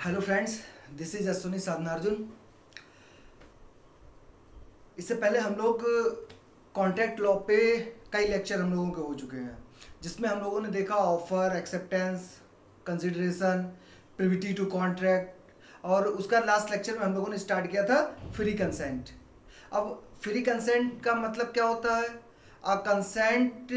Hello friends, this is Ashwini Sadhanarjun. इससे पहले हम लोग कॉन्ट्रैक्ट लॉ पे कई लेक्चर हम लोगों के हो चुके हैं, जिसमें हम लोगों ने देखा offer, acceptance, consideration, privity to contract, और उसका लास्ट लेक्चर में हम लोगों ने स्टार्ट किया था फ्री कंसेंट। अब फ्री कंसेंट का मतलब क्या होता है? अ consent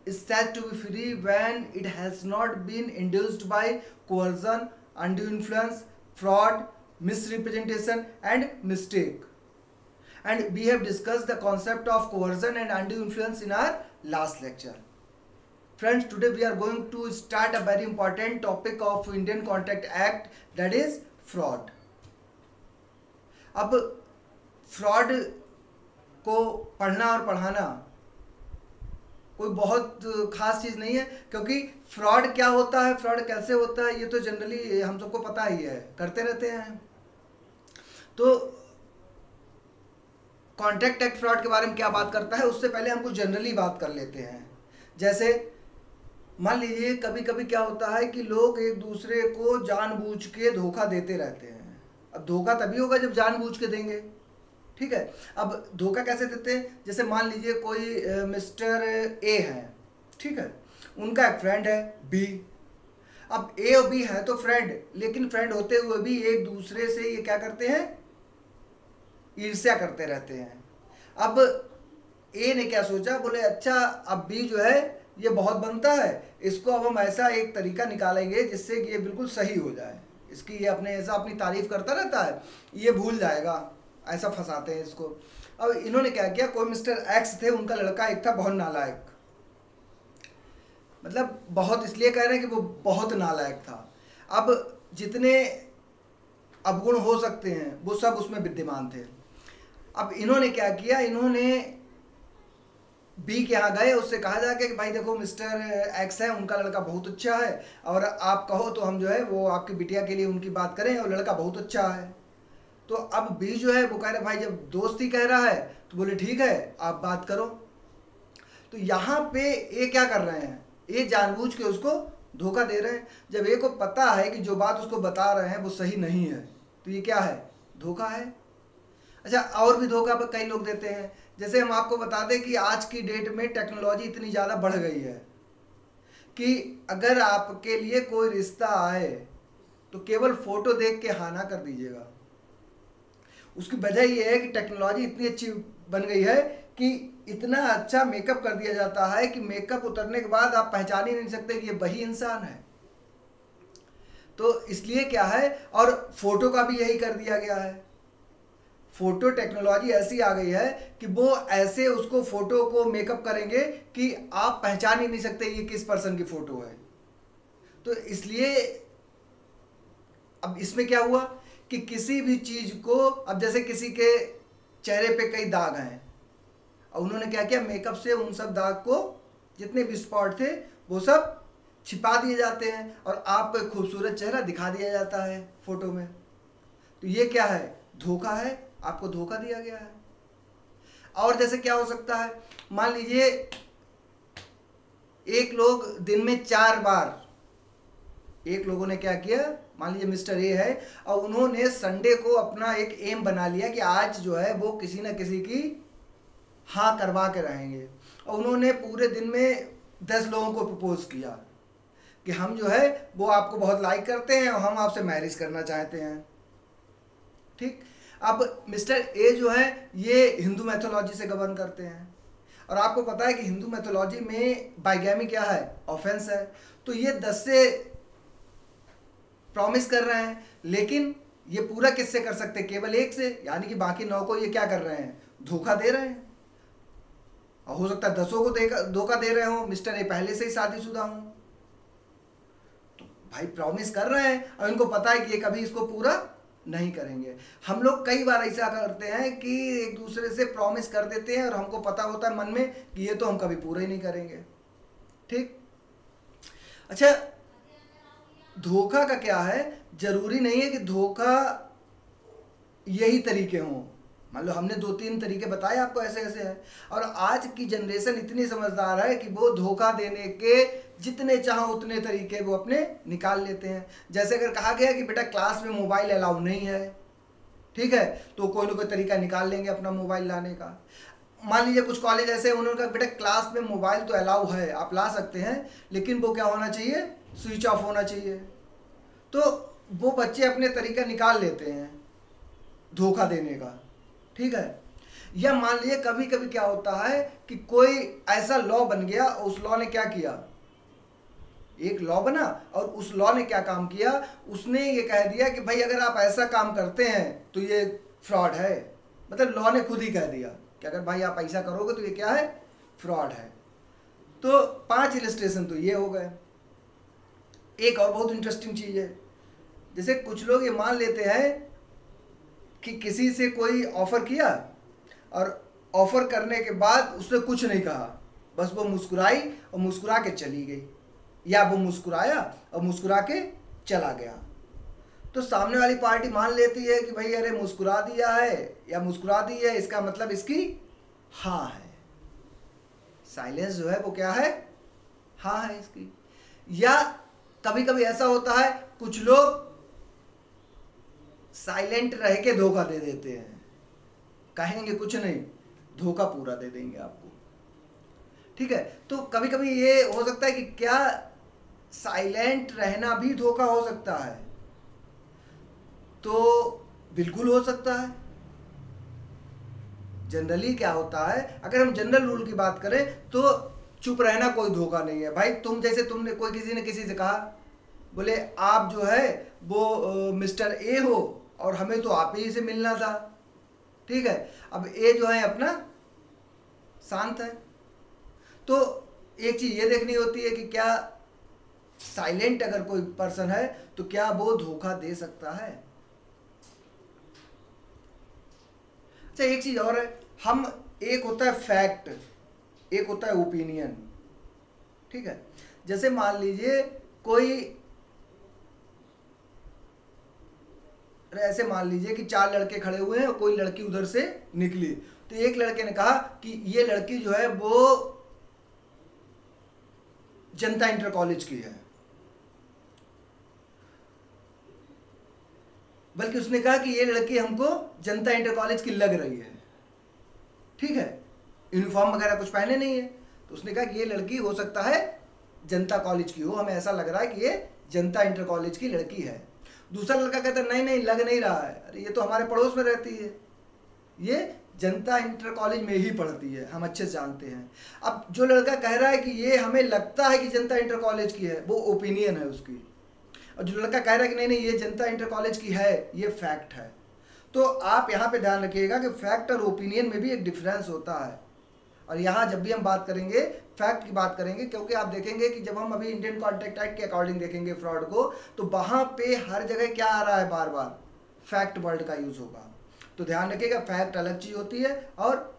is said to be free when it has not been induced by coercion, undue influence, fraud, misrepresentation and mistake. And we have discussed the concept of coercion and undue influence in our last lecture. Friends, today we are going to start a very important topic of Indian Contract Act, that is fraud. अब fraud को पढ़ना और पढ़ाना कोई बहुत खास चीज़ नहीं है, क्योंकि फ्रॉड क्या होता है, फ्रॉड कैसे होता है, ये तो जनरली हम सबको पता ही है, करते रहते हैं। तो कॉन्ट्रैक्ट एक्ट फ्रॉड के बारे में क्या बात करता है, उससे पहले हम कुछ जनरली बात कर लेते हैं। जैसे मान लीजिए कभी कभी क्या होता है कि लोग एक दूसरे को जानबूझ के धोखा देते रहते हैं। अब धोखा तभी होगा जब जानबूझ के देंगे, ठीक है। अब धोखा कैसे देते हैं? जैसे मान लीजिए कोई मिस्टर ए है, ठीक है, उनका एक फ्रेंड है बी। अब ए और बी है तो फ्रेंड, लेकिन फ्रेंड होते हुए भी एक दूसरे से ये क्या करते हैं, ईर्ष्या करते रहते हैं। अब ए ने क्या सोचा, बोले अच्छा अब बी जो है ये बहुत बनता है, इसको अब हम ऐसा एक तरीका निकालेंगे जिससे कि ये बिल्कुल सही हो जाए, इसकी ये अपनी तारीफ करता रहता है, ये भूल जाएगा, ऐसा फंसाते हैं इसको। अब इन्होंने क्या किया, कोई मिस्टर एक्स थे, उनका लड़का एक था बहुत नालायक, मतलब बहुत इसलिए कह रहे हैं कि वो बहुत नालायक था। अब जितने अवगुण हो सकते हैं वो सब उसमें विद्यमान थे। अब इन्होंने क्या किया, इन्होंने बी के यहाँ गए, उससे कहा जाके कि भाई देखो मिस्टर एक्स है, उनका लड़का बहुत अच्छा है, और आप कहो तो हम जो है वो आपकी बिटिया के लिए उनकी बात करें, और लड़का बहुत अच्छा है। तो अब बी जो है वो कह रहे भाई जब दोस्त ही कह रहा है तो बोले ठीक है आप बात करो। तो यहाँ पे ए क्या कर रहे हैं, ए जानबूझ के उसको धोखा दे रहे हैं। जब ए को पता है कि जो बात उसको बता रहे हैं वो सही नहीं है, तो ये क्या है, धोखा है। अच्छा, और भी धोखा कई लोग देते हैं। जैसे हम आपको बता दें कि आज की डेट में टेक्नोलॉजी इतनी ज़्यादा बढ़ गई है कि अगर आपके लिए कोई रिश्ता आए तो केवल फोटो देख के हाँ ना कर दीजिएगा। उसकी वजह यह है कि टेक्नोलॉजी इतनी अच्छी बन गई है कि इतना अच्छा मेकअप कर दिया जाता है कि मेकअप उतरने के बाद आप पहचान ही नहीं सकते कि ये वही इंसान है। तो इसलिए क्या है, और फोटो का भी यही कर दिया गया है। फोटो टेक्नोलॉजी ऐसी आ गई है कि वो ऐसे उसको फोटो को मेकअप करेंगे कि आप पहचान ही नहीं सकते ये किस पर्सन की फोटो है। तो इसलिए अब इसमें क्या हुआ कि किसी भी चीज़ को, अब जैसे किसी के चेहरे पे कई दाग हैं, और उन्होंने क्या किया, मेकअप से उन सब दाग को, जितने भी स्पॉट थे वो सब छिपा दिए जाते हैं, और आपको एक खूबसूरत चेहरा दिखा दिया जाता है फोटो में। तो ये क्या है, धोखा है, आपको धोखा दिया गया है। और जैसे क्या हो सकता है, मान लीजिए एक लोग दिन में 4 बार, एक लोगों ने क्या किया, मान लीजिए मिस्टर ए है, और उन्होंने संडे को अपना एक एम बना लिया कि आज जो है वो किसी ना किसी की हाँ करवा के रहेंगे, और उन्होंने पूरे दिन में 10 लोगों को प्रपोज किया कि हम जो है वो आपको बहुत लाइक करते हैं और हम आपसे मैरिज करना चाहते हैं, ठीक। अब मिस्टर ए जो है ये हिंदू मैथोलॉजी से गवर्न करते हैं, और आपको पता है कि हिंदू मैथोलॉजी में बाइगैमी क्या है, ऑफेंस है। तो ये 10 से प्रॉमिस कर रहे हैं, लेकिन ये पूरा किससे कर सकते हैं, केवल एक से, यानी कि बाकी 9 को ये क्या कर रहे हैं, धोखा दे रहे हैं। और हो सकता है 10 को धोखा दे रहे हो, मिस्टर ए पहले से ही शादीशुदा हूं, तो भाई प्रॉमिस कर रहे हैं और इनको पता है कि ये कभी इसको पूरा नहीं करेंगे। हम लोग कई बार ऐसा करते हैं कि एक दूसरे से प्रॉमिस कर देते हैं और हमको पता होता है मन में कि ये तो हम कभी पूरा ही नहीं करेंगे, ठीक। अच्छा, धोखा का क्या है, जरूरी नहीं है कि धोखा यही तरीके हों। मान लो हमने 2-3 तरीके बताए आपको, ऐसे ऐसे है। और आज की जनरेशन इतनी समझदार है कि वो धोखा देने के जितने चाहो उतने तरीके वो अपने निकाल लेते हैं। जैसे अगर कहा गया कि बेटा क्लास में मोबाइल अलाउ नहीं है, ठीक है, तो कोई ना कोई तरीका निकाल लेंगे अपना मोबाइल लाने का। मान लीजिए कुछ कॉलेज ऐसे उन्होंने कहा बेटा क्लास में मोबाइल तो अलाउ है, आप ला सकते हैं, लेकिन वो क्या होना चाहिए, स्विच ऑफ होना चाहिए। तो वो बच्चे अपने तरीका निकाल लेते हैं धोखा देने का, ठीक है। या मान लीजिए कभी कभी क्या होता है कि कोई ऐसा लॉ बन गया, उस लॉ ने क्या किया, एक लॉ बना और उस लॉ ने क्या काम किया, उसने ये कह दिया कि भाई अगर आप ऐसा काम करते हैं तो ये फ्रॉड है। मतलब लॉ ने खुद ही कह दिया कि अगर भाई आप ऐसा करोगे तो ये क्या है, फ्रॉड है। तो 5 इलस्ट्रेशन तो ये हो गए। एक और बहुत इंटरेस्टिंग चीज़ है, जैसे कुछ लोग ये मान लेते हैं कि किसी से कोई ऑफ़र किया और ऑफ़र करने के बाद उसने कुछ नहीं कहा, बस वो मुस्कुराई और मुस्कुरा के चली गई, या वो मुस्कुराया और मुस्कुरा के चला गया। तो सामने वाली पार्टी मान लेती है कि भाई अरे मुस्कुरा दिया है या मुस्कुरा दी है, इसका मतलब इसकी हाँ है। साइलेंस जो है वो क्या है, हाँ है इसकी। या कभी कभी ऐसा होता है कुछ लोग साइलेंट रह के धोखा दे देते हैं, कहेंगे कुछ नहीं, धोखा पूरा दे देंगे आपको, ठीक है। तो कभी कभी ये हो सकता है कि क्या साइलेंट रहना भी धोखा हो सकता है, तो बिल्कुल हो सकता है। जनरली क्या होता है, अगर हम जनरल रूल की बात करें तो चुप रहना कोई धोखा नहीं है। भाई तुमने किसी ने किसी से कहा, बोले आप जो है वो मिस्टर ए हो और हमें तो आप ही से मिलना था, ठीक है। अब ए जो है अपना शांत है, तो एक चीज ये देखनी होती है कि क्या साइलेंट अगर कोई पर्सन है तो क्या वो धोखा दे सकता है। अच्छा एक चीज और है, हम एक होता है फैक्ट, एक होता है ओपिनियन, ठीक है। जैसे मान लीजिए कोई, ऐसे मान लीजिए कि 4 लड़के खड़े हुए हैं और कोई लड़की उधर से निकली, तो एक लड़के ने कहा कि ये लड़की जो है वो जनता इंटर कॉलेज की है, बल्कि उसने कहा कि ये लड़की हमको जनता इंटर कॉलेज की लग रही है, ठीक है, यूनिफॉर्म वगैरह कुछ पहने नहीं है, तो उसने कहा कि ये लड़की हो सकता है जनता कॉलेज की हो, हमें ऐसा लग रहा है कि ये जनता इंटर कॉलेज की लड़की है। दूसरा लड़का कहता है नहीं नहीं लग नहीं रहा है, अरे ये तो हमारे पड़ोस में रहती है, ये जनता इंटर कॉलेज में ही पढ़ती है, हम अच्छे से जानते हैं। अब जो लड़का कह रहा है कि ये हमें लगता है कि जनता इंटर कॉलेज की है, वो ओपिनियन है उसकी, और जो लड़का कह रहा है कि नहीं नहीं ये जनता इंटर कॉलेज की है, ये फैक्ट है। तो आप यहाँ पे ध्यान रखिएगा कि फैक्ट और ओपिनियन में भी एक डिफरेंस होता है। और यहाँ जब भी हम बात करेंगे फैक्ट की बात करेंगे, क्योंकि आप देखेंगे कि जब हम अभी इंडियन कॉन्ट्रैक्ट एक्ट के अकॉर्डिंग देखेंगे फ्रॉड को, तो वहाँ पे हर जगह क्या आ रहा है, बार बार फैक्ट वर्ड का यूज होगा। तो ध्यान रखिएगा फैक्ट अलग चीज होती है और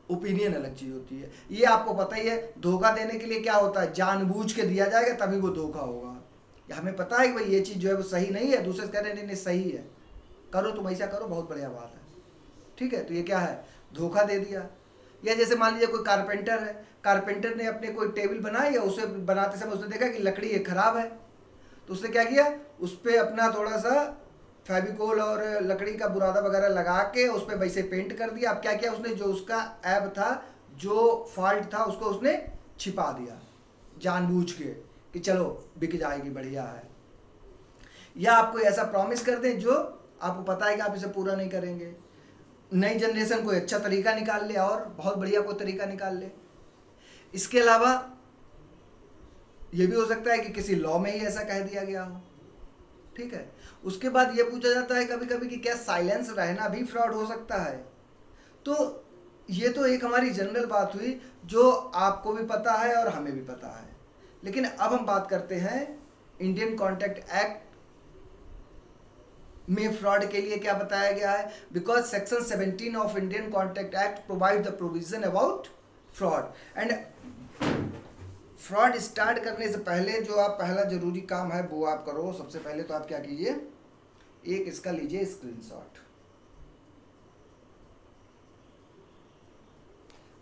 ओपिनियन अलग चीज होती है। ये आपको पता ही है, धोखा देने के लिए क्या होता है, जानबूझ के दिया जाएगा तभी वो धोखा होगा। हमें पता है कि भाई ये चीज़ जो है वो सही नहीं है, दूसरे से कह रहे हैं नहीं सही है, करो तुम ऐसा करो, बहुत बढ़िया बात है, ठीक है, तो ये क्या है, धोखा दे दिया। या जैसे मान लीजिए कोई कारपेंटर है, कारपेंटर ने अपने कोई टेबल बनाई, या उसे बनाते समय उसने देखा कि लकड़ी ये खराब है, तो उसने क्या किया, उस पर अपना थोड़ा सा फेविकोल और लकड़ी का बुरादा वगैरह लगा के उस पर वैसे पेंट कर दिया। अब क्या किया उसने, जो उसका ऐब था, जो फॉल्ट था, उसको उसने छिपा दिया जानबूझ के कि चलो बिक जाएगी, बढ़िया है। या आप कोई ऐसा प्रॉमिस कर दें जो आपको पता है कि आप इसे पूरा नहीं करेंगे। नई जनरेशन कोई अच्छा तरीका निकाल ले और बहुत बढ़िया कोई तरीका निकाल ले। इसके अलावा ये भी हो सकता है कि किसी लॉ में ही ऐसा कह दिया गया हो, ठीक है। उसके बाद ये पूछा जाता है कभी कभी कि क्या साइलेंस रहना भी फ्रॉड हो सकता है। तो ये तो एक हमारी जनरल बात हुई जो आपको भी पता है और हमें भी पता है। लेकिन अब हम बात करते हैं इंडियन कॉन्ट्रैक्ट एक्ट में फ्रॉड के लिए क्या बताया गया है। Because section 17 of Indian contract act provide the provision about fraud. And fraud start करने से पहले जो आप पहला जरूरी काम है वो आप करो। सबसे पहले तो आप क्या कीजिए, एक इसका लीजिए स्क्रीनशॉट,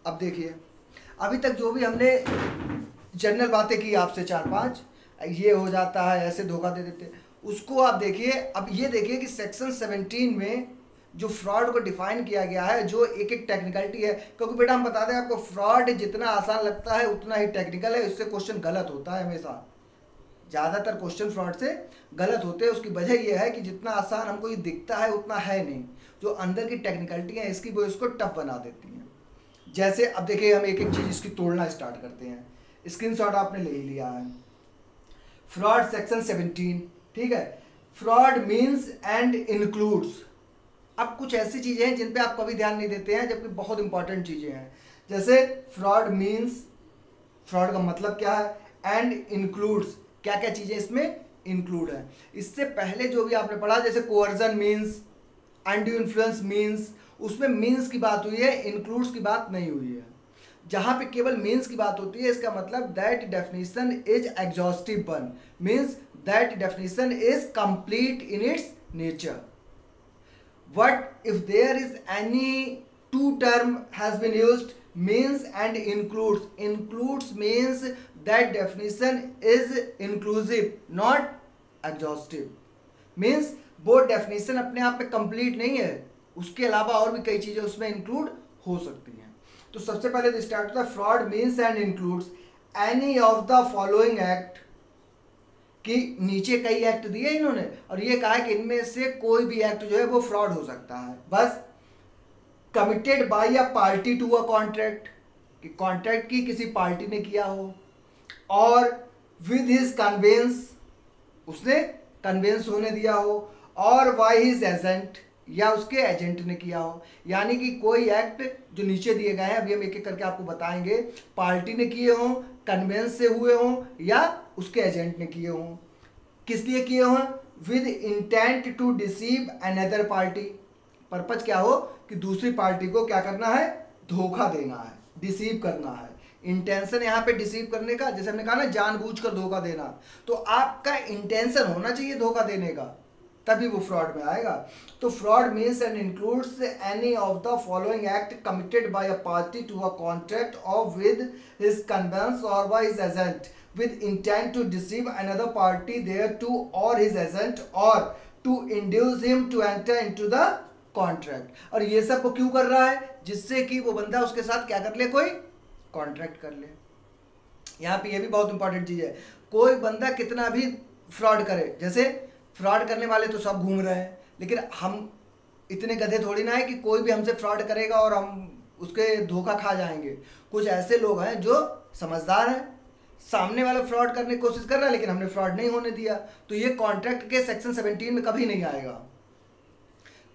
अब देखिए, अभी तक जो भी हमने जनरल बातें की आपसे 4-5, ये हो जाता है, ऐसे धोखा दे देते, उसको आप देखिए। अब ये देखिए कि सेक्शन 17 में जो फ्रॉड को डिफाइन किया गया है, जो एक एक टेक्निकलिटी है, क्योंकि बेटा हम बता दें आपको, फ्रॉड जितना आसान लगता है उतना ही टेक्निकल है, इससे क्वेश्चन गलत होता है हमेशा। ज़्यादातर क्वेश्चन फ्रॉड से गलत होते हैं। उसकी वजह यह है कि जितना आसान हमको ये दिखता है उतना है नहीं, जो अंदर की टेक्निकलिटी है इसकी वो इसको टफ बना देती हैं। जैसे अब देखिए, हम एक एक चीज़ इसकी तोड़ना स्टार्ट करते हैं। स्क्रीनशॉट आपने ले ही लिया है। फ्रॉड सेक्शन 17, ठीक है। Fraud means and includes. अब कुछ ऐसी चीज़ें हैं जिन पे आप कभी ध्यान नहीं देते हैं, जबकि बहुत इंपॉर्टेंट चीज़ें हैं। जैसे फ्रॉड मीन्स, फ्रॉड का मतलब क्या है, एंड इंक्लूड्स, क्या क्या चीज़ें इसमें इंक्लूड है। इससे पहले जो भी आपने पढ़ा, जैसे coercion means, undue influence means, उसमें मीन्स की बात हुई है, इंक्लूड्स की बात नहीं हुई है। जहाँ पे केवल मीन्स की बात होती है, इसका मतलब that definition is exhaustive one, means that definition is complete in its nature. What if there is any two term has been used, means and includes. Includes means that definition is inclusive, not exhaustive. Means वो definition अपने आप में complete नहीं है, उसके अलावा और भी कई चीज़ें उसमें include हो सकती हैं। तो सबसे पहले तो स्टार्ट होता है, fraud means and includes any of the following act. कि नीचे कई एक्ट दिए इन्होंने और ये कहा है कि इनमें से कोई भी एक्ट जो है वो फ्रॉड हो सकता है। बस committed by a party to a contract, कि कॉन्ट्रैक्ट की किसी पार्टी ने किया हो, और विद हिज कन्वेंस, उसने कन्वेंस होने दिया हो, और बाय हिज एजेंट, या उसके एजेंट ने किया हो। यानी कि कोई एक्ट जो नीचे दिए गए हैं, अभी हम एक एक करके आपको बताएंगे, पार्टी ने किए हों, कन्वेंस से हुए हों, या उसके एजेंट ने किए हों। किस लिए किए हों? With intent to deceive another party. Purpose क्या हो कि दूसरी पार्टी को क्या करना है, धोखा देना है, डिसीव करना है। इंटेंशन यहाँ पे डिसीव करने का, जैसे हमने कहा ना, जानबूझकर धोखा देना, तो आपका इंटेंशन होना चाहिए धोखा देने का, तभी वो फ्रॉड में आएगा। तो fraud means and includes any of the following act committed by a party to a contract और विद हिज कन्वेंस और by his agent with intent to deceive another party thereto or his agent or to induce him to enter into the contract। और ये सब वो क्यों कर रहा है? जिससे कि वो बंदा उसके साथ क्या कर ले, कोई कॉन्ट्रैक्ट कर ले। यहाँ पे ये भी बहुत इंपॉर्टेंट चीज़ है। कोई बंदा कितना भी फ्रॉड करे, जैसे फ्रॉड करने वाले तो सब घूम रहे हैं, लेकिन हम इतने गधे थोड़ी ना है कि कोई भी हमसे फ्रॉड करेगा और हम उसके धोखा खा जाएंगे। कुछ ऐसे लोग हैं जो समझदार हैं, सामने वाला फ्रॉड करने की कोशिश कर रहा है लेकिन हमने फ्रॉड नहीं होने दिया, तो ये कॉन्ट्रैक्ट के सेक्शन 17 में कभी नहीं आएगा।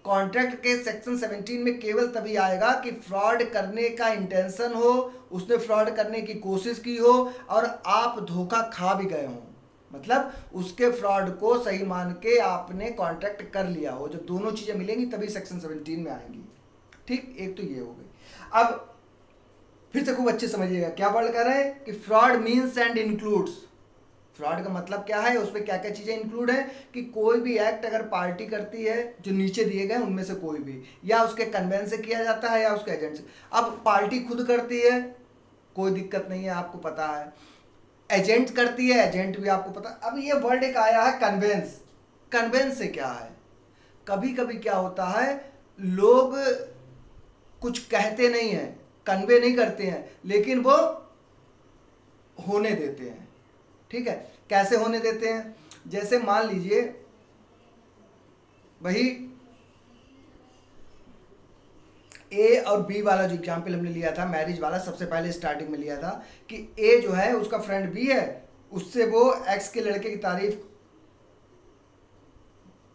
कॉन्ट्रैक्ट के सेक्शन 17 में केवल तभी आएगा कि फ्रॉड करने का इंटेंशन हो, उसने फ्रॉड करने की कोशिश की हो और आप धोखा खा भी गए हो, मतलब उसके फ्रॉड को सही मान के आपने कॉन्ट्रैक्ट कर लिया हो। जब दोनों चीज़ें मिलेंगी तभी सेक्शन 17 में आएंगी। ठीक, एक तो ये हो गई। अब फिर से खूब अच्छे समझिएगा क्या वर्ड कर रहे हैं कि fraud means and includes. Fraud का मतलब क्या है, उसमें क्या क्या चीज़ें इंक्लूड है, कि कोई भी एक्ट अगर पार्टी करती है जो नीचे दिए गए उनमें से कोई भी, या उसके कन्वेंस से किया जाता है या उसके एजेंट से। अब पार्टी खुद करती है, कोई दिक्कत नहीं है, आपको पता है। एजेंट करती है, एजेंट भी आपको पता। अब ये वर्ड एक आया है कन्वेंस। कन्वेंस से क्या है, कभी कभी क्या होता है, लोग कुछ कहते नहीं हैं, कन्वे नहीं करते हैं, लेकिन वो होने देते हैं। ठीक है, कैसे होने देते हैं? जैसे मान लीजिए वही ए और बी वाला जो एग्जाम्पल हमने लिया था, मैरिज वाला, सबसे पहले स्टार्टिंग में लिया था कि ए जो है उसका फ्रेंड बी है, उससे वो एक्स के लड़के की तारीफ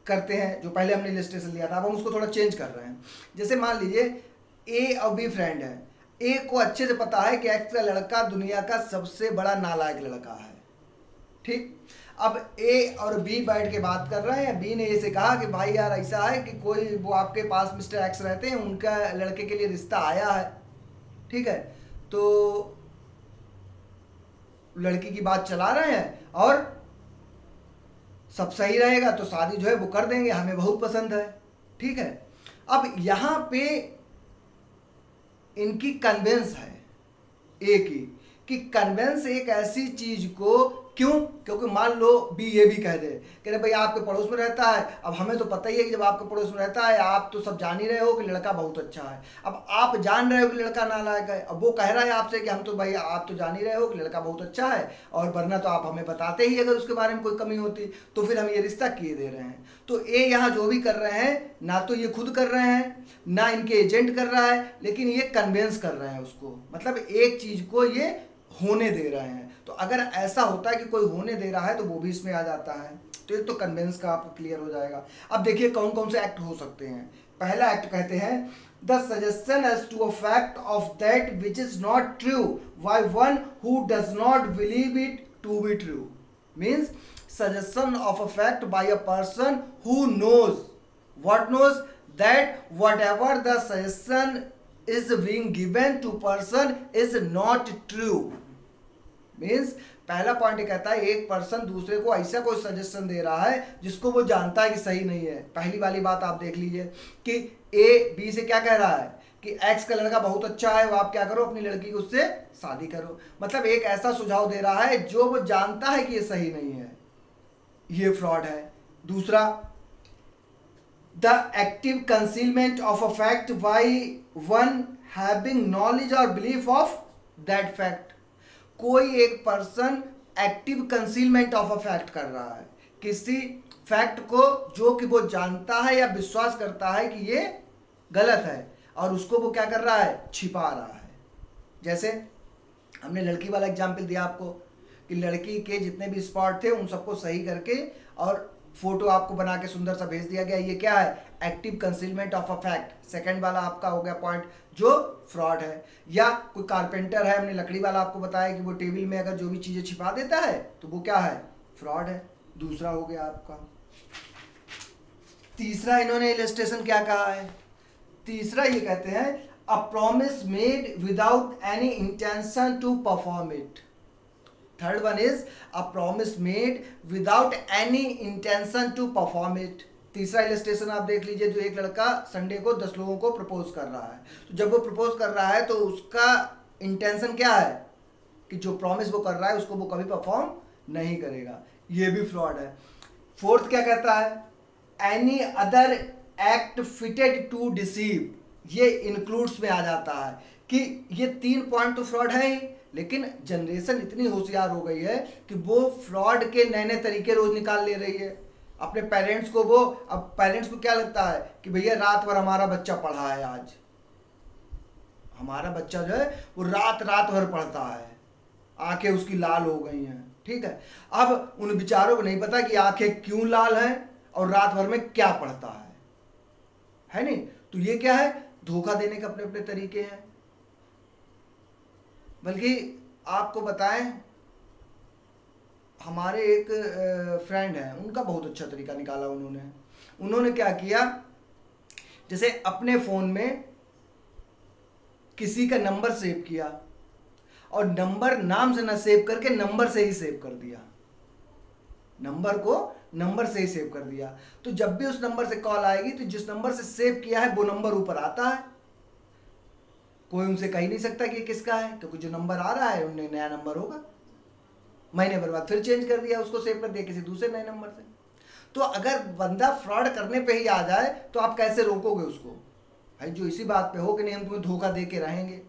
करते हैं, जो पहले हमने इलस्ट्रेशन लिया था। अब हम उसको थोड़ा चेंज कर रहे हैं। जैसे मान लीजिए ए और बी फ्रेंड है, ए को अच्छे से पता है कि एक्स का लड़का दुनिया का सबसे बड़ा नालायक लड़का है। ठीक, अब ए और बी बैठ के बात कर रहे हैं। बी ने ये से कहा कि भाई यार ऐसा है कि कोई वो आपके पास मिस्टर एक्स रहते हैं, उनका लड़के के लिए रिश्ता आया है। ठीक है, तो लड़की की बात चला रहे हैं और सब सही रहेगा तो शादी जो है वो कर देंगे, हमें बहुत पसंद है। ठीक है, अब यहाँ पे इनकी कन्वेंस है एक ही, कि कन्वेंस एक ऐसी चीज को, क्यों? क्योंकि मान लो बी ये भी कह दे कि भाई आपके पड़ोस में रहता है, अब हमें तो पता ही है कि जब आपके पड़ोस में रहता है आप तो सब जान ही रहे हो कि लड़का बहुत अच्छा है। अब आप जान रहे हो कि लड़का नालायक है, अब वो कह रहा है आपसे कि हम तो भाई आप तो जान ही रहे हो कि लड़का बहुत अच्छा है, और वरना तो आप हमें बताते ही अगर उसके बारे में कोई कमी होती, तो फिर हम ये रिश्ता किए दे रहे हैं। तो ये यहाँ जो भी कर रहे हैं, ना तो ये खुद कर रहे हैं, ना इनके एजेंट कर रहा है, लेकिन ये कन्वेंस कर रहे हैं उसको, मतलब एक चीज को ये होने दे रहे हैं। तो अगर ऐसा होता है कि कोई होने दे रहा है तो वो भी इसमें आ जाता है। तो एक तो कन्वेंस का आपको क्लियर हो जाएगा। अब देखिए कौन कौन से एक्ट हो सकते हैं। पहला एक्ट कहते हैं the suggestion as to a fact of that which is not true by one who does not believe it to be true. Means suggestion of a fact by a person who knows what knows that whatever the suggestion is being given to person is not true। Means पहला point ये कहता है एक person दूसरे को ऐसा कोई suggestion दे रहा है जिसको वो जानता है कि सही नहीं है। पहली वाली बात आप देख लीजिए कि ए बी से क्या कह रहा है कि एक्स का लड़का बहुत अच्छा है, वो आप क्या करो अपनी लड़की को उससे शादी करो। मतलब एक ऐसा सुझाव दे रहा है जो वो जानता है कि ये सही नहीं है, ये फ्रॉड है। दूसरा, the active concealment of a fact by one having knowledge और बिलीफ ऑफ दैट फैक्ट। कोई एक person active concealment of a fact कर रहा है, किसी फैक्ट को जो कि वो जानता है या विश्वास करता है कि ये गलत है, और उसको वो क्या कर रहा है, छिपा रहा है। जैसे हमने लड़की वाला एग्जाम्पल दिया आपको कि लड़की के जितने भी स्पॉट थे उन सबको सही करके और फोटो आपको बना के सुंदर सा भेज दिया गया। ये क्या है, active concealment of a fact. Second वाला आपका हो गया पॉइंट जो फ्रॉड है। या कोई कारपेंटर है, हमने लकड़ी वाला आपको बताया कि वो टेबल में अगर जो भी चीजें छिपा देता है तो वो क्या है, फ्रॉड है। दूसरा हो गया आपका। तीसरा इन्होंने इलस्ट्रेशन क्या कहा है, तीसरा ये कहते हैं a promise made without any intention to perform it. Third one is a promise made without any intention to perform it. तीसरा इलस्ट्रेशन आप देख लीजिए, जो एक लड़का संडे को 10 लोगों को प्रपोज कर रहा है, तो जब वो प्रपोज कर रहा है तो उसका इंटेंशन क्या है कि जो प्रॉमिस वो कर रहा है उसको वो कभी परफॉर्म नहीं करेगा, ये भी फ्रॉड है। फोर्थ क्या कहता है, any other act fitted to deceive. ये इंक्लूड्स में आ जाता है कि ये 3 पॉइंट तो फ्रॉड है ही, लेकिन जनरेशन इतनी होशियार हो गई है कि वो फ्रॉड के नए नए तरीके रोज निकाल ले रही है अपने पेरेंट्स को। वो अब पेरेंट्स को क्या लगता है कि भैया रात भर हमारा बच्चा पढ़ा है, आज हमारा बच्चा जो है वो रात भर पढ़ता है, आंखें उसकी लाल हो गई हैं, ठीक है। अब उन बेचारों को नहीं पता कि आंखें क्यों लाल हैं और रात भर में क्या पढ़ता है नहीं। तो ये क्या है, धोखा देने के अपने अपने तरीके हैं। बल्कि आपको बताएं, हमारे एक फ्रेंड है, उनका बहुत अच्छा तरीका निकाला उन्होंने क्या किया, जैसे अपने फ़ोन में किसी का नंबर सेव किया और नंबर नाम से ना सेव करके नंबर से ही सेव कर दिया, नंबर को नंबर से ही सेव कर दिया। तो जब भी उस नंबर से कॉल आएगी तो जिस नंबर से सेव किया है वो नंबर ऊपर आता है, कोई उनसे कह नहीं सकता कि किसका है, क्योंकि जो नंबर आ रहा है उन्हें नया नंबर होगा। महीने भर बाद फिर चेंज कर दिया, उसको सेव कर दिया किसी दूसरे नए नंबर से। तो अगर बंदा फ्रॉड करने पे ही आ जाए तो आप कैसे रोकोगे उसको, भाई जो इसी बात पे हो कि नहीं हम तुम्हें धोखा दे के रहेंगे,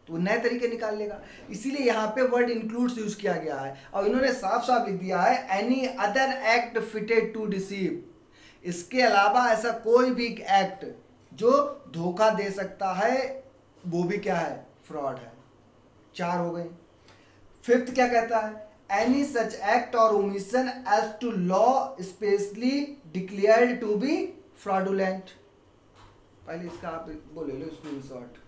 तो नए तरीके निकाल लेगा। इसीलिए यहाँ पे वर्ड इंक्लूड्स यूज किया गया है, और इन्होंने साफ साफ लिख दिया है any other act fitted to deceive. इसके अलावा ऐसा कोई भी एक्ट जो धोखा दे सकता है वो भी क्या है, फ्रॉड है। 4 हो गए। फिफ्थ क्या कहता है, एनी सच एक्ट और omission as to law specially declared to be fraudulent. पहले इसका आप वो ले लो स्क्रीनशॉट।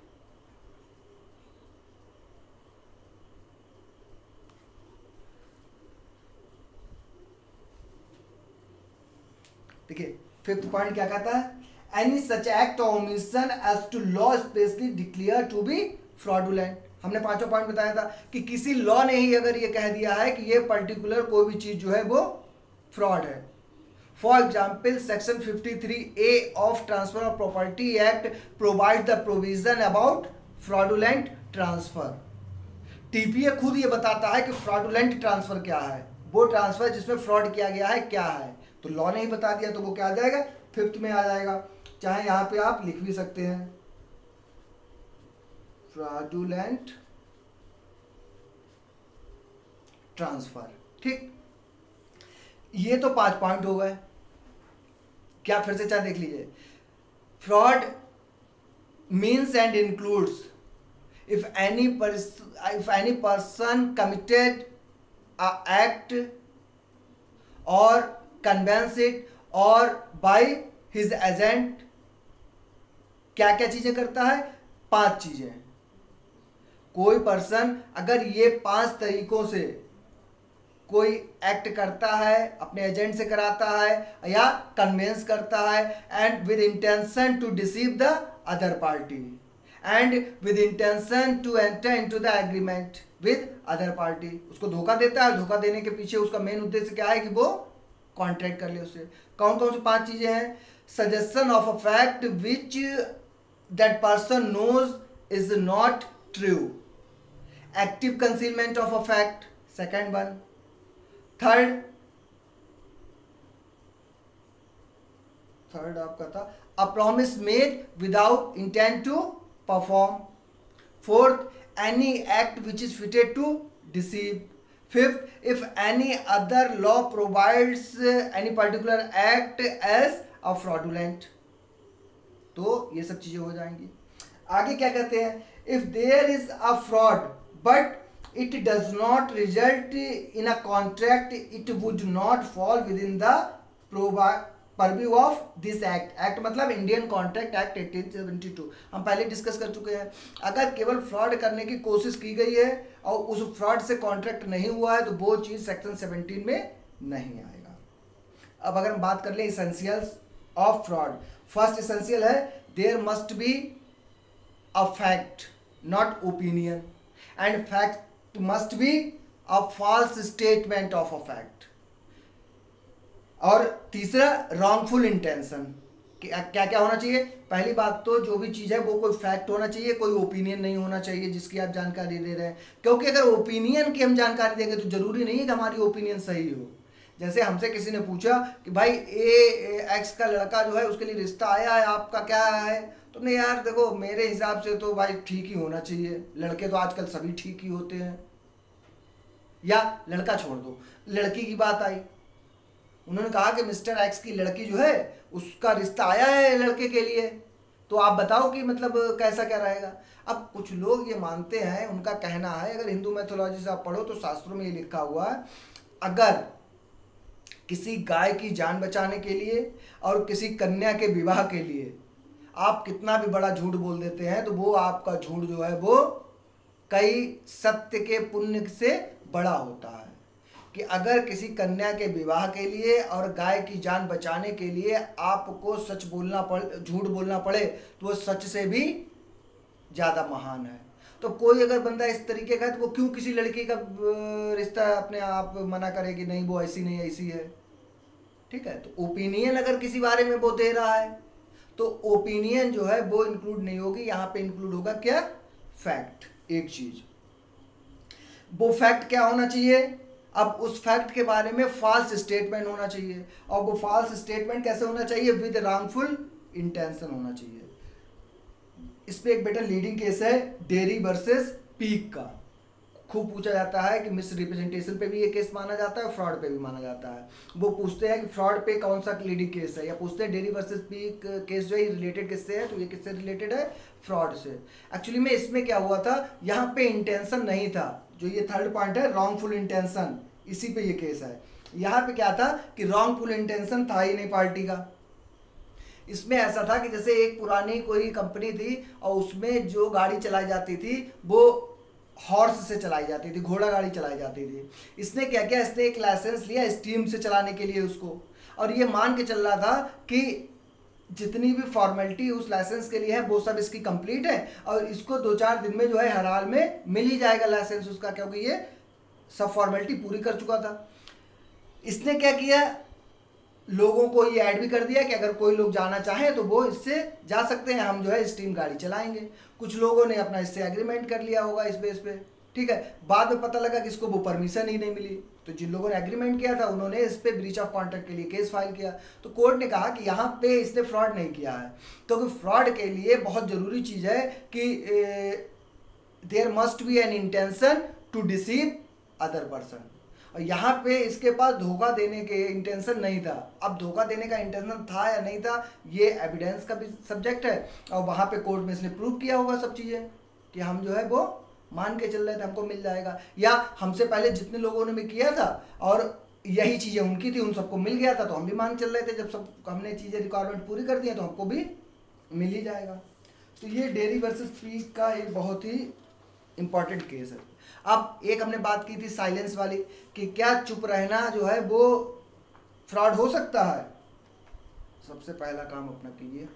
देखिए फिफ्थ पॉइंट क्या कहता है, एनी सच एक्ट और omission as to law specially declare to be fraudulent. हमने 5वां पॉइंट बताया था कि किसी लॉ ने ही अगर ये कह दिया है कि ये पर्टिकुलर कोई भी चीज जो है वो फ्रॉड है। For example section 53A of transfer of property act provide the provision about fraudulent transfer. TPA खुद ये बताता है कि फ्रॉडुलेंट ट्रांसफर क्या है, वो ट्रांसफर जिसमें फ्रॉड किया गया है क्या है। तो लॉ ने ही बता दिया तो वो क्या आ जाएगा, 5th में आ जाएगा। चाहे यहां पे आप लिख भी सकते हैं फ्रॉडुलेंट ट्रांसफर। ठीक, ये तो 5 पॉइंट हो गए। क्या फिर से चाहे देख लीजिए, fraud means and includes if any person committed a act or conveys it or by his agent, क्या क्या चीजें करता है, 5 चीजें। कोई पर्सन अगर ये 5 तरीकों से कोई एक्ट करता है, अपने एजेंट से कराता है या कन्वेंस करता है, and with intention to deceive the other party and with intention to enter into the agreement with other party, उसको धोखा देता है। धोखा देने के पीछे उसका मेन उद्देश्य क्या है कि वो कॉन्ट्रैक्ट कर ले उससे। कौन कौन सी 5 चीजें हैं, suggestion of a fact which that person knows is not true, active concealment of a fact, second one. Third आपका था a promise made without intent to perform. Fourth, any act which is fitted to deceive. Fifth, if any other law provides any particular act as a fraudulent. तो ये सब चीजें हो जाएंगी। आगे क्या कहते हैं, if there is a fraud but it does not result in a contract, it would not fall within the purview of this act. Act मतलब इंडियन कॉन्ट्रैक्ट एक्ट 1872, हम पहले डिस्कस कर चुके हैं। अगर केवल फ्रॉड करने की कोशिश की गई है और उस फ्रॉड से कॉन्ट्रैक्ट नहीं हुआ है तो वो चीज सेक्शन 17 में नहीं आएगा। अब अगर हम बात कर लें essentials of fraud, first essential है there must be a fact not opinion, and fact must be a false statement of a fact। और तीसरा wrongful intention, क्या क्या होना चाहिए, पहली बात तो जो भी चीज़ है वो कोई फैक्ट होना चाहिए, कोई ओपिनियन नहीं होना चाहिए जिसकी आप जानकारी दे रहे हैं। क्योंकि अगर ओपिनियन की हम जानकारी देंगे तो जरूरी नहीं है कि हमारी ओपिनियन सही हो। जैसे हमसे किसी ने पूछा कि भाई एक्स का लड़का जो है उसके लिए रिश्ता आया है, आपका क्या है, तो नहीं यार देखो मेरे हिसाब से तो भाई ठीक ही होना चाहिए, लड़के तो आजकल सभी ठीक ही होते हैं। या लड़का छोड़ दो, लड़की की बात आई, उन्होंने कहा कि मिस्टर एक्स की लड़की जो है उसका रिश्ता आया है लड़के के लिए, तो आप बताओ कि मतलब कैसा क्या रहेगा। अब कुछ लोग ये मानते हैं, उनका कहना है, अगर हिंदू मैथोलॉजी से आप पढ़ो तो शास्त्रों में ये लिखा हुआ है, अगर किसी गाय की जान बचाने के लिए और किसी कन्या के विवाह के लिए आप कितना भी बड़ा झूठ बोल देते हैं तो वो आपका झूठ जो है वो कई सत्य के पुण्य से बड़ा होता है। कि अगर किसी कन्या के विवाह के लिए और गाय की जान बचाने के लिए आपको सच बोलना पड़े, झूठ बोलना पड़े, तो वो सच से भी ज़्यादा महान है। तो कोई अगर बंदा इस तरीके का है तो वो क्यों किसी लड़की का रिश्ता अपने आप मना करे कि नहीं वो ऐसी नहीं ऐसी है। ठीक है, तो ओपिनियन अगर किसी बारे में वो दे रहा है तो ओपिनियन जो है वो इंक्लूड नहीं होगी, यहाँ पे इंक्लूड होगा क्या, फैक्ट। एक चीज, वो फैक्ट क्या होना चाहिए, अब उस फैक्ट के बारे में फॉल्स स्टेटमेंट होना चाहिए, और वो फॉल्स स्टेटमेंट कैसे होना चाहिए, विद रॉन्गफुल इंटेंशन होना चाहिए। इस पे एक बेटा लीडिंग केस है डेरी वर्सेस पीक का, खूब पूछा जाता है कि मिस रिप्रेजेंटेशन पे भी ये केस माना जाता है, फ्रॉड पे भी माना जाता है। वो पूछते हैं कि फ्रॉड पे कौन सा लीडिंग केस है, या पूछते हैं डेरी वर्सेस पीक केस जो है रिलेटेड किससे है, तो ये किससे रिलेटेड है, फ्रॉड से। एक्चुअली में इसमें क्या हुआ था, यहाँ पे इंटेंशन नहीं था, जो ये थर्ड पॉइंट है रॉन्गफुल इंटेंशन, इसी पे ये केस है। यहाँ पे क्या था कि रॉन्गफुल इंटेंशन था ही नहीं पार्टी का। इसमें ऐसा था कि जैसे एक पुरानी कोई कंपनी थी और उसमें जो गाड़ी चलाई जाती थी वो हॉर्स से चलाई जाती थी, घोड़ा गाड़ी चलाई जाती थी। इसने क्या किया, इसने एक लाइसेंस लिया स्टीम से चलाने के लिए उसको, और ये मान के चल रहा था कि जितनी भी फॉर्मेलिटी उस लाइसेंस के लिए है वो सब इसकी कंप्लीट है और इसको 2-4 दिन में जो है हर हाल में मिल ही जाएगा लाइसेंस उसका, क्योंकि ये सब फॉर्मेलिटी पूरी कर चुका था। इसने क्या किया, लोगों को ये ऐड भी कर दिया कि अगर कोई लोग जाना चाहे तो वो इससे जा सकते हैं, हम जो है स्टीम गाड़ी चलाएंगे। कुछ लोगों ने अपना इससे एग्रीमेंट कर लिया होगा इस बेस पे, ठीक है। बाद में पता लगा कि इसको वो परमिशन ही नहीं मिली, तो जिन लोगों ने एग्रीमेंट किया था उन्होंने इस पे ब्रीच ऑफ कॉन्ट्रैक्ट के लिए केस फाइल किया। तो कोर्ट ने कहा कि यहाँ पे इसने फ्रॉड नहीं किया है, क्योंकि फ्रॉड के लिए बहुत ज़रूरी चीज़ है कि there must be an intention to deceive other person, और यहाँ पे इसके पास धोखा देने के इंटेंशन नहीं था। अब धोखा देने का इंटेंशन था या नहीं था ये एविडेंस का भी सब्जेक्ट है, और वहाँ पे कोर्ट में इसने प्रूव किया होगा सब चीज़ें कि हम जो है वो मान के चल रहे थे हमको मिल जाएगा, या हमसे पहले जितने लोगों ने भी किया था और यही चीज़ें उनकी थी उन सबको मिल गया था, तो हम भी मान चल रहे थे जब सब हमने चीज़ें रिक्वायरमेंट पूरी कर दी तो हमको भी मिल ही जाएगा। तो ये डेयरी वर्सेस पीक का एक बहुत ही इम्पॉर्टेंट केस है। अब एक हमने बात की थी साइलेंस वाली कि क्या चुप रहना जो है वो फ्रॉड हो सकता है। सबसे पहला काम अपना कीजिए,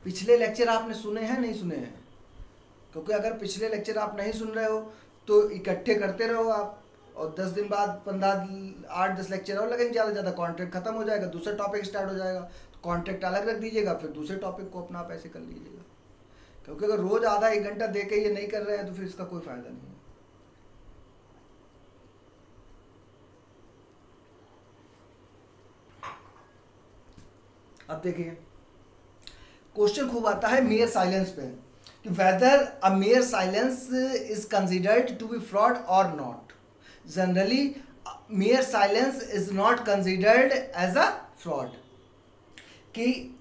पिछले लेक्चर आपने सुने हैं नहीं सुने हैं? क्योंकि अगर पिछले लेक्चर आप नहीं सुन रहे हो तो इकट्ठे करते रहो आप, और 10 दिन बाद 8-10 लेक्चर और लगेंगे, ज़्यादा से ज़्यादा कॉन्ट्रैक्ट खत्म हो जाएगा, दूसरा टॉपिक स्टार्ट हो जाएगा, तो कॉन्ट्रैक्ट अलग रख दीजिएगा, फिर दूसरे टॉपिक को अपना आप ऐसे कर लीजिएगा। क्योंकि अगर रोज़ आधा 1 घंटा दे के ये नहीं कर रहे हैं तो फिर इसका कोई फ़ायदा नहीं है। अब देखिए क्वेश्चन खूब आता है मेयर साइलेंस पे कि whether a mere silence is considered to be fraud और not. Generally mere silence is not considered as a fraud, कि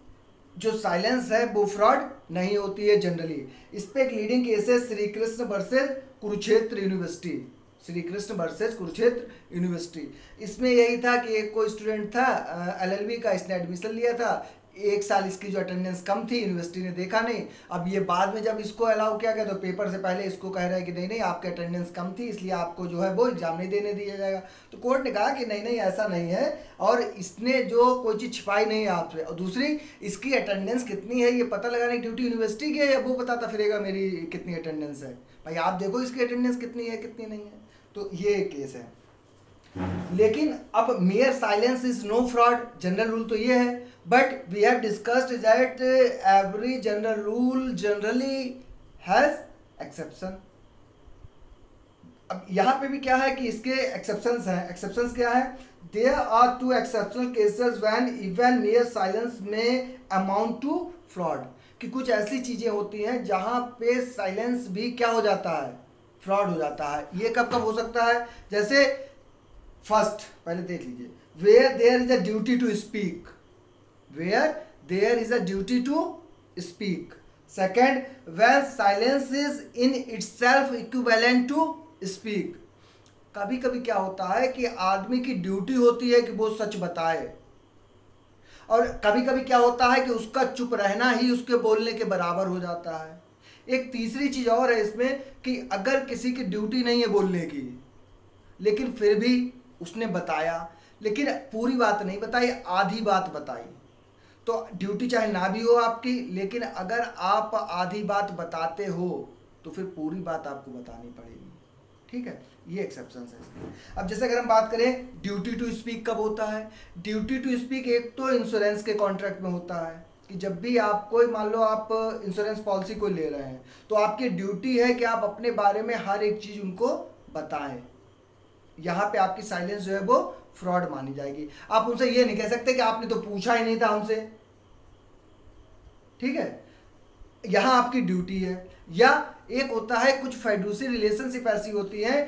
जो साइलेंस है वो फ्रॉड नहीं होती है जनरली। इस पे एक लीडिंग केस है Shri Krishna versus Kurukshetra university, Shri Krishna versus Kurukshetra university. इसमें यही था कि एक कोई स्टूडेंट था LLB का, इसने एडमिशन लिया था, 1 साल इसकी जो अटेंडेंस कम थी यूनिवर्सिटी ने देखा नहीं। अब ये बाद में जब इसको अलाउ किया गया तो पेपर से पहले इसको कह रहा है कि नहीं नहीं आपकी अटेंडेंस कम थी इसलिए आपको जो है वो एग्जाम नहीं देने दिया जाएगा। तो कोर्ट ने कहा कि नहीं नहीं ऐसा नहीं है, और इसने जो कोई चीज़ छिपाई नहीं है आपसे, और दूसरी इसकी अटेंडेंस कितनी है ये पता लगाने की ड्यूटी यूनिवर्सिटी की है, या वो बताता फिरेगा मेरी कितनी अटेंडेंस है। भाई आप देखो इसकी अटेंडेंस कितनी है कितनी नहीं है। तो ये केस है। लेकिन अब mere silence is no fraud, general rule तो ये है, but we have discussed that every general rule generally has exception. अब यहाँ पे भी क्या है कि इसके एक्सेप्शंस हैं। एक्सेप्शंस क्या है? There are 2 exceptional cases when even mere silence may amount to fraud, कि कुछ ऐसी चीजें होती हैं जहाँ पे साइलेंस भी क्या हो जाता है, फ्रॉड हो जाता है। ये कब कब हो सकता है? जैसे फर्स्ट पहले देख लीजिए, where there is a duty to speak, where there is a duty to speak. Second, when silence is in itself equivalent to speak. कभी कभी क्या होता है कि आदमी की ड्यूटी होती है कि वो सच बताए, और कभी कभी क्या होता है कि उसका चुप रहना ही उसके बोलने के बराबर हो जाता है। एक तीसरी चीज और है इसमें कि अगर किसी की ड्यूटी नहीं है बोलने की, लेकिन फिर भी उसने बताया, लेकिन पूरी बात नहीं बताई, आधी बात बताई, तो ड्यूटी चाहे ना भी हो आपकी, लेकिन अगर आप आधी बात बताते हो तो फिर पूरी बात आपको बतानी पड़ेगी। ठीक है, ये एक्सेप्शन है इसमें। अब जैसे अगर हम बात करें ड्यूटी टू स्पीक कब होता है? ड्यूटी टू स्पीक एक तो इंश्योरेंस के कॉन्ट्रैक्ट में होता है कि जब भी आप कोई, मान लो आप इंश्योरेंस पॉलिसी को ले रहे हैं तो आपकी ड्यूटी है कि आप अपने बारे में हर एक चीज़ उनको बताएं। यहाँ पे आपकी साइलेंस जो है वो फ्रॉड मानी जाएगी। आप उनसे ये नहीं कह सकते कि आपने तो पूछा ही नहीं था हमसे, ठीक है, यहाँ आपकी ड्यूटी है। या एक होता है कुछ फाइडूसी रिलेशनशिप ऐसी होती है,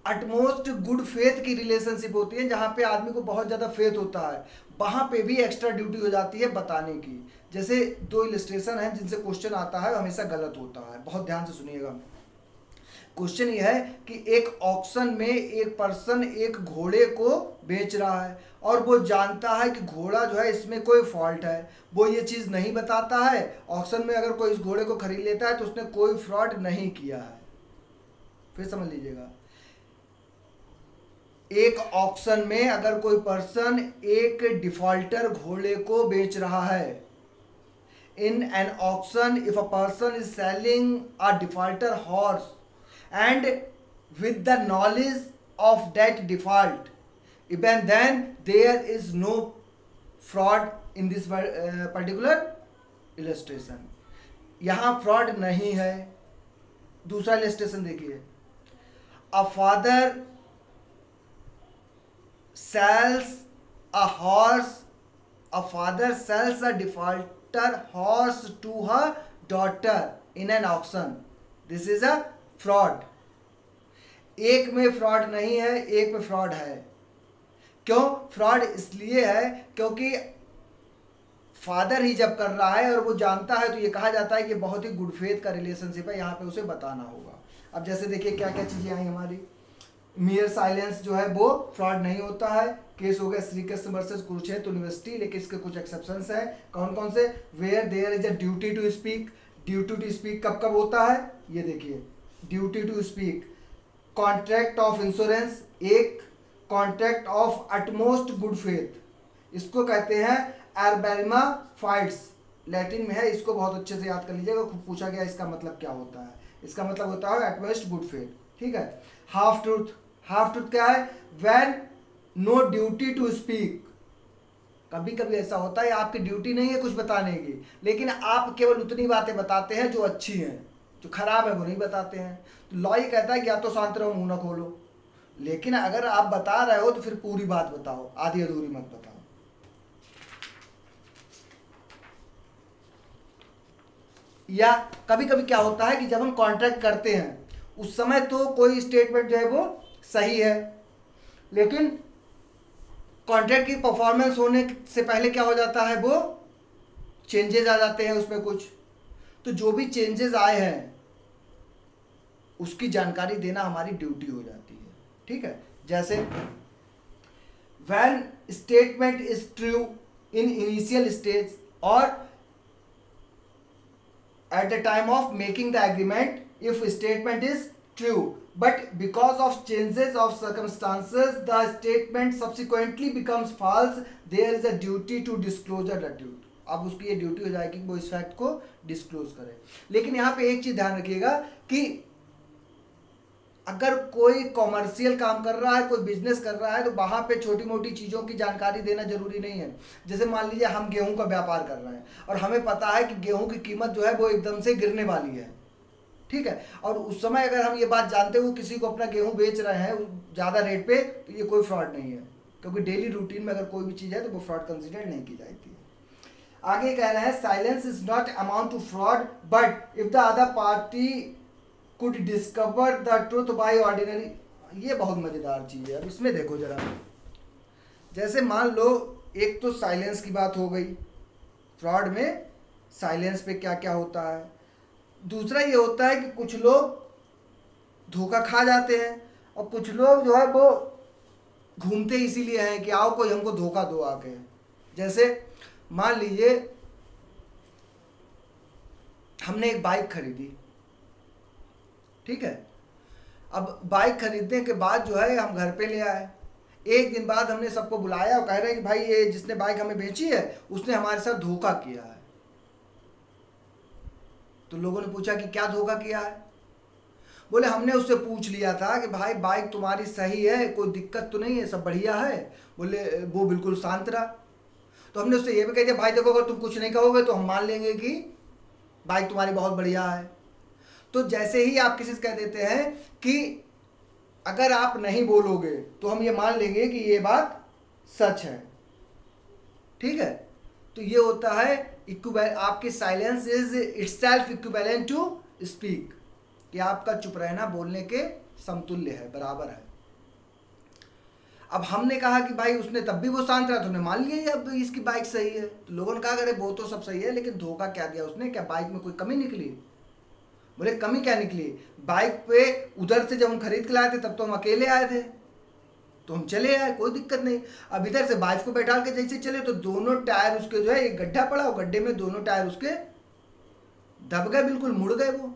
अटमोस्ट गुड फेथ की रिलेशनशिप होती है, जहाँ पे आदमी को बहुत ज़्यादा फेथ होता है, वहाँ पे भी एक्स्ट्रा ड्यूटी हो जाती है बताने की। जैसे 2 इलस्ट्रेशन हैं जिनसे क्वेश्चन आता है, हमेशा गलत होता है, बहुत ध्यान से सुनिएगा। क्वेश्चन ये है कि एक ऑक्शन में एक पर्सन एक घोड़े को बेच रहा है और वो जानता है कि घोड़ा जो है इसमें कोई फॉल्ट है, वो ये चीज़ नहीं बताता है। ऑक्शन में अगर कोई इस घोड़े को खरीद लेता है तो उसने कोई फ्रॉड नहीं किया है। फिर समझ लीजिएगा, एक ऑक्शन में अगर कोई पर्सन एक डिफॉल्टर घोड़े को बेच रहा है, in an auction if a person is selling a defaulter horse and with the knowledge of that default, even then there is no fraud in this particular illustration. यहां फ्रॉड नहीं है। दूसरा इलस्ट्रेशन देखिए, a father sells a horse, a father sells a defaulter horse to her daughter in an auction. This is a fraud. एक में fraud नहीं है, एक में फ्रॉड है। क्यों फ्रॉड? इसलिए है क्योंकि फादर ही जब कर रहा है और वो जानता है तो ये कहा जाता है कि बहुत ही गुड फेथ का रिलेशनशिप है, यहाँ पे उसे बताना होगा। अब जैसे देखिए क्या क्या चीज़ें आई हमारी। मियर साइलेंस जो है वो फ्रॉड नहीं होता है। केस हो गया श्री कृष्ण वर्सेस कुरुक्षेत्र यूनिवर्सिटी, लेकिन इसके कुछ एक्सेप्शंस हैं। कौन कौन से? Where there is a duty to speak. Duty to speak कब कब होता है? ये देखिए, duty to speak, contract of insurance, एक contract of utmost good faith, इसको कहते हैं एर्बेरिमा फाइट्स, लैटिन में है। इसको बहुत अच्छे से याद कर लीजिएगा, खूब पूछा गया इसका मतलब क्या होता है। इसका मतलब होता है एटमोस्ट गुड फेथ, ठीक है। हाफ ट्रूथ, हाफ ट्रूथ क्या है? When no duty to speak. कभी कभी ऐसा होता है आपकी ड्यूटी नहीं है कुछ बताने की, लेकिन आप केवल उतनी बातें बताते हैं जो अच्छी हैं, जो खराब है वो नहीं बताते हैं। तो लॉ ये कहता है कि या तो शांत रहो, मुंह न खोलो, लेकिन अगर आप बता रहे हो तो फिर पूरी बात बताओ, आधी अधूरी मत बताओ। या कभी कभी क्या होता है कि जब हम कॉन्ट्रैक्ट करते हैं उस समय तो कोई स्टेटमेंट जो है वो सही है, लेकिन कॉन्ट्रैक्ट की परफॉर्मेंस होने से पहले क्या हो जाता है, वो चेंजेस आ जाते हैं उसमें कुछ। तो जो भी चेंजेस आए हैं उसकी जानकारी देना हमारी ड्यूटी हो जाती है, ठीक है। जैसे when statement is true in initial stage और at the time of making the agreement, if statement is true but because of changes of circumstances the statement subsequently becomes false, there is a duty to disclosure the truth। अब उसकी ये duty हो जाएगी कि वो इस fact को disclose करे। लेकिन यहाँ पे एक चीज ध्यान रखिएगा कि अगर कोई कॉमर्शियल काम कर रहा है, कोई बिजनेस कर रहा है, तो वहां पे छोटी मोटी चीज़ों की जानकारी देना जरूरी नहीं है। जैसे मान लीजिए हम गेहूं का व्यापार कर रहे हैं और हमें पता है कि गेहूं की कीमत जो है वो एकदम से गिरने वाली है, ठीक है, और उस समय अगर हम ये बात जानते हुए किसी को अपना गेहूं बेच रहे हैं ज़्यादा रेट पे, तो ये कोई फ्रॉड नहीं है, क्योंकि डेली रूटीन में अगर कोई भी चीज़ है तो वो फ्रॉड कंसिडर नहीं की जाती है। आगे कह रहे हैं silence is not amount to fraud but if the other party could discover the truth by ordinary. ये बहुत मज़ेदार चीज़ है। अब इसमें देखो जरा, जैसे मान लो एक तो साइलेंस की बात हो गई, फ्रॉड में साइलेंस पे क्या क्या होता है। दूसरा ये होता है कि कुछ लोग धोखा खा जाते हैं और कुछ लोग जो है वो घूमते इसीलिए हैं कि आओ कोई हमको धोखा दो आके। जैसे मान लीजिए हमने एक बाइक खरीदी, ठीक है, अब बाइक खरीदने के बाद जो है हम घर पे ले आए। एक दिन बाद हमने सबको बुलाया और कह रहे हैं कि भाई ये जिसने बाइक हमें बेची है उसने हमारे साथ धोखा किया है। तो लोगों ने पूछा कि क्या धोखा किया है? बोले हमने उससे पूछ लिया था कि भाई बाइक तुम्हारी सही है, कोई दिक्कत तो नहीं है, सब बढ़िया है। बोले वो बिल्कुल शांत रहा। तो हमने उससे ये भी कह दिया भाई देखो अगर तुम कुछ नहीं कहोगे तो हम मान लेंगे कि बाइक तुम्हारी बहुत बढ़िया है। तो जैसे ही आप किसी से कह देते हैं कि अगर आप नहीं बोलोगे तो हम ये मान लेंगे कि ये बात सच है, ठीक है, तो ये होता है आपकी silence is itself equivalent to speak, कि आपका चुप रहना बोलने के समतुल्य है, बराबर है। अब हमने कहा कि भाई उसने तब भी वो शांत रहा तो हमने मान लिया अब इसकी बाइक सही है। तो लोगों ने कहा अरे वो तो सब सही है लेकिन धोखा क्या दिया उसने, क्या बाइक में कोई कमी निकली? बोले कमी क्या निकली, बाइक पे उधर से जब हम खरीद के लाए थे तब तो हम अकेले आए थे तो हम चले आए, कोई दिक्कत नहीं। अब इधर से बाइक को बैठा के जैसे चले तो दोनों टायर उसके जो है एक गड्ढा पड़ा और गड्ढे में दोनों टायर उसके दब गए, बिल्कुल मुड़ गए वो।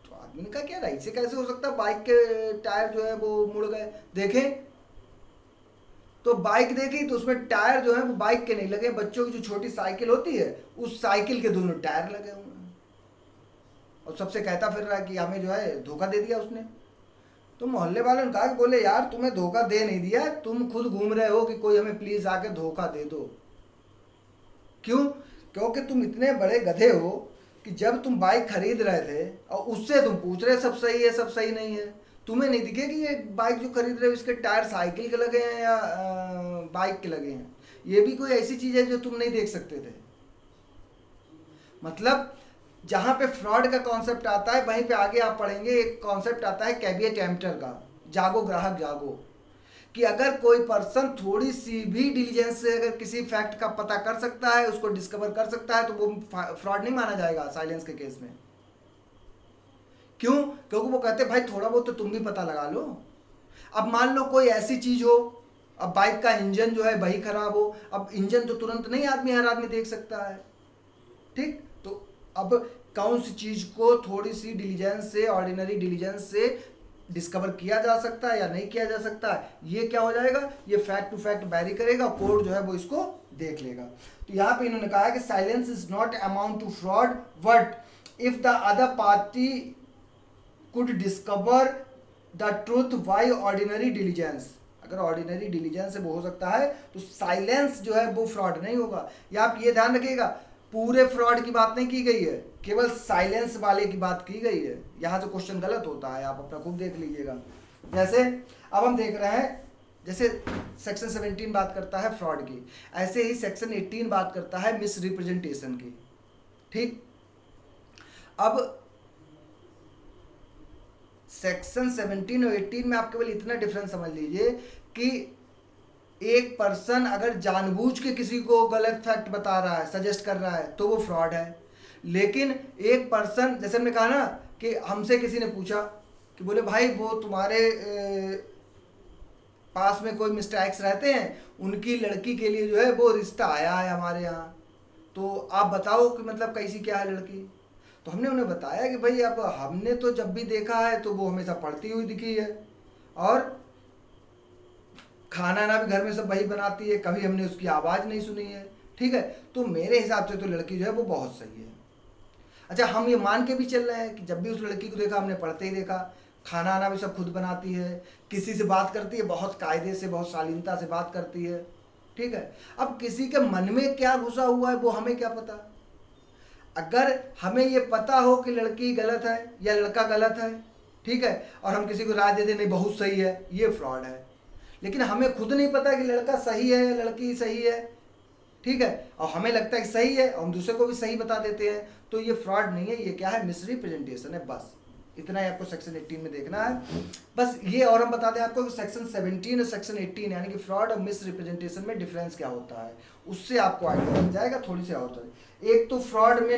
तो आदमी ने कहा क्या ऐसे कैसे हो सकता है, बाइक के टायर जो है वो मुड़ गए। देखें तो बाइक देखी तो उसमें टायर जो है वो बाइक के नहीं लगे, बच्चों की जो छोटी साइकिल होती है उस साइकिल के दोनों टायर लगे हुए हैं, और सबसे कहता फिर रहा है कि हमें जो है धोखा दे दिया उसने। तो मोहल्ले वालों ने कहा कि बोले यार तुम्हें धोखा दे नहीं दिया, तुम खुद घूम रहे हो कि कोई हमें प्लीज आके धोखा दे दो। क्यों? क्योंकि तुम इतने बड़े गधे हो कि जब तुम बाइक खरीद रहे थे और उससे तुम पूछ रहे सब सही है सब सही नहीं है, तुम्हें नहीं दिखे कि ये बाइक जो खरीद रहे हो इसके टायर साइकिल के लगे हैं या बाइक के लगे हैं। ये भी कोई ऐसी चीज़ है जो तुम नहीं देख सकते थे। मतलब जहाँ पे फ्रॉड का कॉन्सेप्ट आता है वहीं पे आगे आप पढ़ेंगे एक कॉन्सेप्ट आता है कैविएट एम्प्टर का, जागो ग्राहक जागो, कि अगर कोई पर्सन थोड़ी सी भी डिलीजेंस से अगर किसी फैक्ट का पता कर सकता है, उसको डिस्कवर कर सकता है, तो वो फ्रॉड नहीं माना जाएगा साइलेंस के केस में। क्यों? क्योंकि वो कहते हैं भाई थोड़ा बहुत तो तुम भी पता लगा लो। अब मान लो कोई ऐसी चीज हो, अब बाइक का इंजन जो है वही खराब हो, अब इंजन तो तुरंत नहीं हर आदमी देख सकता है, ठीक? तो अब कौन सी चीज को थोड़ी सी डिलीजेंस से, ऑर्डिनरी डिलीजेंस से डिस्कवर किया जा सकता है या नहीं किया जा सकता है, ये क्या हो जाएगा, ये फैक्ट टू फैक्ट वैरी करेगा, कोर्ट जो है वो इसको देख लेगा। तो यहाँ पे इन्होंने कहा है कि silence is not amount to fraud but if the other party could discover the truth by ordinary diligence. अगर ऑर्डिनरी डिलीजेंस से वो हो सकता है तो साइलेंस जो है वो फ्रॉड नहीं होगा। या आप ये ध्यान रखिएगा, पूरे फ्रॉड की बात नहीं की गई है, केवल साइलेंस वाले की बात की गई है। यहाँ से क्वेश्चन गलत होता है, आप अपना खुद देख लीजिएगा। जैसे अब हम देख रहे हैं, जैसे सेक्शन 17 बात करता है फ्रॉड की, ऐसे ही सेक्शन 18 बात करता है मिस रिप्रेजेंटेशन की, ठीक? अब सेक्शन 17 और 18 में आप केवल इतना डिफरेंस समझ लीजिए कि एक पर्सन अगर जानबूझ के किसी को गलत फैक्ट बता रहा है, सजेस्ट कर रहा है, तो वो फ्रॉड है। लेकिन एक पर्सन, जैसे हमने कहा ना कि हमसे किसी ने पूछा कि बोले भाई वो तुम्हारे पास में कोई मिस्टर एक्स रहते हैं, उनकी लड़की के लिए जो है वो रिश्ता आया है हमारे यहाँ, तो आप बताओ कि मतलब कैसी क्या है लड़की। तो हमने उन्हें बताया कि भाई अब हमने तो जब भी देखा है तो वो हमेशा पढ़ती हुई दिखी है, और खाना ना भी घर में सब वही बनाती है, कभी हमने उसकी आवाज़ नहीं सुनी है, ठीक है? तो मेरे हिसाब से तो लड़की जो है वो बहुत सही है। अच्छा, हम ये मान के भी चल रहे हैं कि जब भी उस लड़की को देखा हमने पढ़ते ही देखा, खाना आना भी सब खुद बनाती है, किसी से बात करती है बहुत कायदे से, बहुत शालीनता से बात करती है, ठीक है? अब किसी के मन में क्या घुसा हुआ है वो हमें क्या पता। अगर हमें ये पता हो कि लड़की गलत है या लड़का गलत है, ठीक है, और हम किसी को राय दे दें नहीं बहुत सही है, ये फ्रॉड है। लेकिन हमें खुद नहीं पता कि लड़का सही है या लड़की सही है, ठीक है, और हमें लगता है कि सही है और हम दूसरे को भी सही बता देते हैं, तो ये फ्रॉड नहीं है, ये क्या है, मिसरिप्रेजेंटेशन है। बस इतना ही आपको सेक्शन 18 में देखना है बस ये। और हम बता दें आपको कि सेक्शन 17 और सेक्शन 18 यानी कि फ्रॉड और मिसरिप्रेजेंटेशन में डिफरेंस क्या होता है, उससे आपको आइडिया मिल जाएगा थोड़ी सी और। एक तो फ्रॉड में